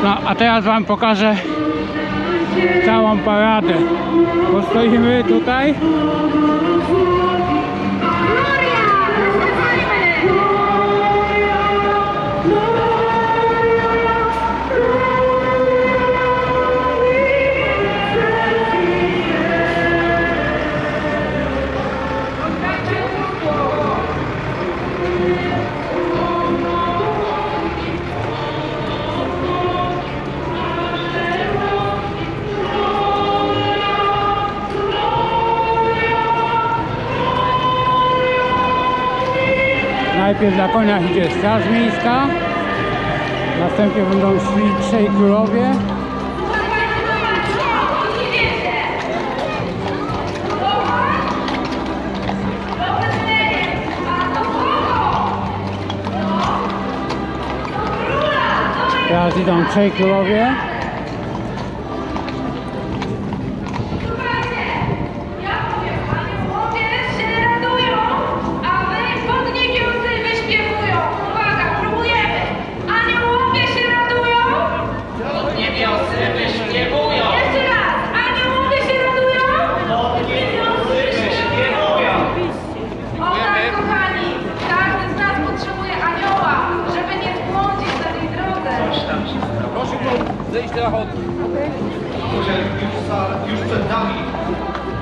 No a teraz wam pokażę całą paradę, bo stoimy tutaj. Najpierw na koniach idzie Straż Miejska, następnie będą szli trzej królowie. Teraz idą trzej królowie. Już przed nami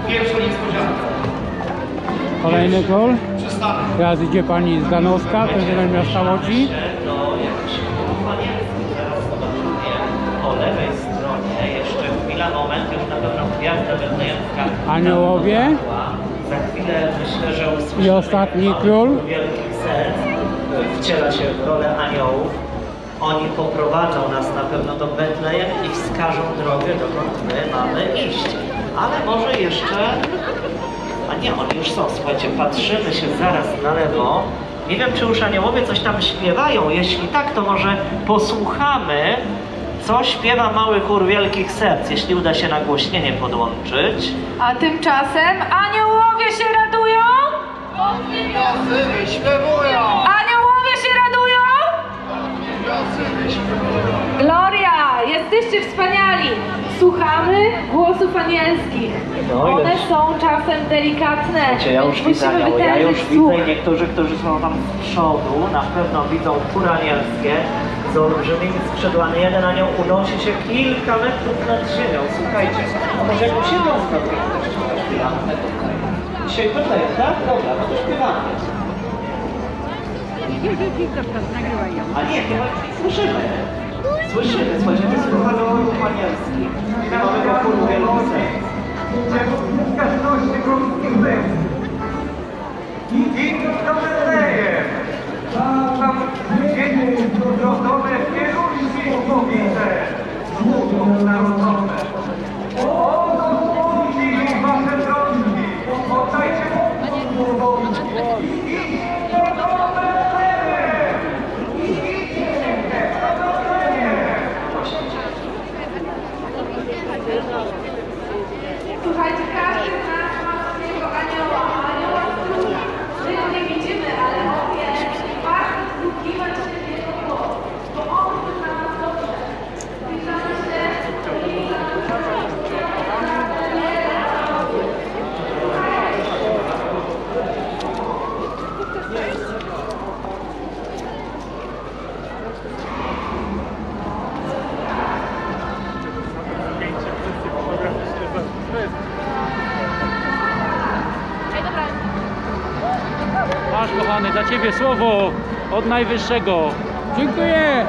pierwsza niespodzianka. Kolejny król. Teraz idzie pani Zdanowska, prezydent miasta Łodzi. Po lewej stronie jeszcze chwila, moment, już na pewno gwiazda Betlejemska. Aniołowie. Za chwilę myślę, że usłyszymy I ostatni król. Wielkich serc wciela się w rolę aniołów. Oni poprowadzą nas na pewno do Betlejem i wskażą drogę, dokąd my mamy iść. Ale może jeszcze... A nie, oni już są, słuchajcie, patrzymy się zaraz na lewo. Nie wiem, czy już aniołowie coś tam śpiewają. Jeśli tak, to może posłuchamy, co śpiewa mały chór Wielkich Serc, jeśli uda się nagłośnienie podłączyć. A tymczasem aniołowie się radują? Gwiazdy wyśpiewują! Aniołowie się radują? Gwiazdy wyśpiewują! Gloria, jesteście wspaniali! Słuchamy głosów anielskich. No, One są czasem delikatne, Ja już więc widzę, musimy ja już wytężyć słuch. widzę i niektórzy, którzy są tam z przodu, na pewno widzą chóry anielskie z olbrzymimi skrzydłami. Jeden anioł unosi się kilka metrów nad ziemią. Słuchajcie, a może jakąś jedną składkę też śpiewamy? Dzisiaj Betlejem, tak? Dobra, no to śpiewamy. A nie, chyba już nie słyszymy. Słyszymy, słuchajcie, to jest słuchamy chórów anielskich. Mamy go chóru Wielkich Serc. I do Betlejem! Tam dzieci zrodzone pieruszki powite, złotą narodowe. Odpuścili wasze drążki, oddajcie mu i idźcie do Betlejem! Idźcie do Betlejem! Słuchajcie, każdy z nas ma swojego anioła. Anioła strój. My go nie widzimy, ale on wie, warto wsłuchiwać się w jego głos, bo on chce dla nas dobrze. Zbliżamy się Masz, kochany, dla ciebie słowo od Najwyższego. Dziękuję.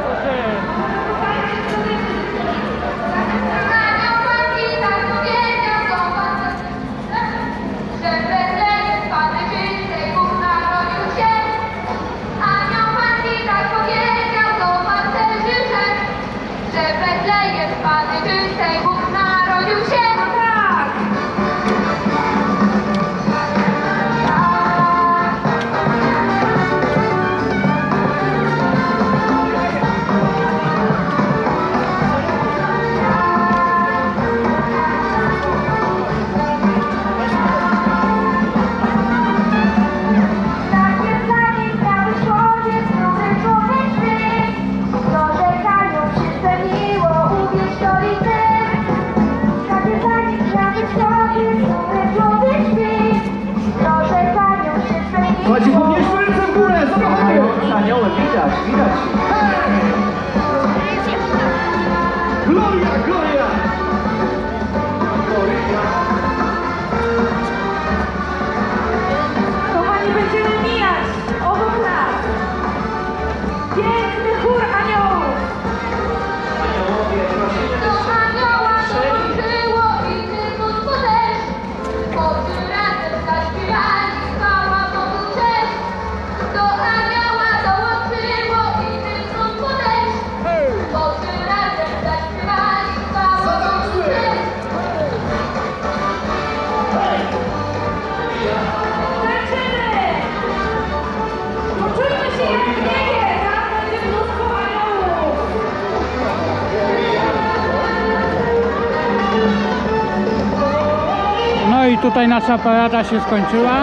tutaj nasza parada się skończyła,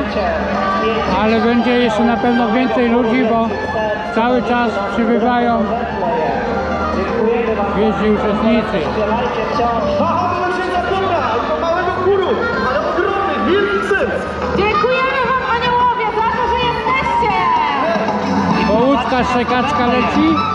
ale będzie jeszcze na pewno więcej ludzi, bo cały czas przybywają świeżi uczestnicy. Wahamy się za dobra, do małego góru, ale ogromny, wielcy! Dziękujemy Wam, aniołowie, za to, że jesteście! Bo łódzka szczekaczka leci.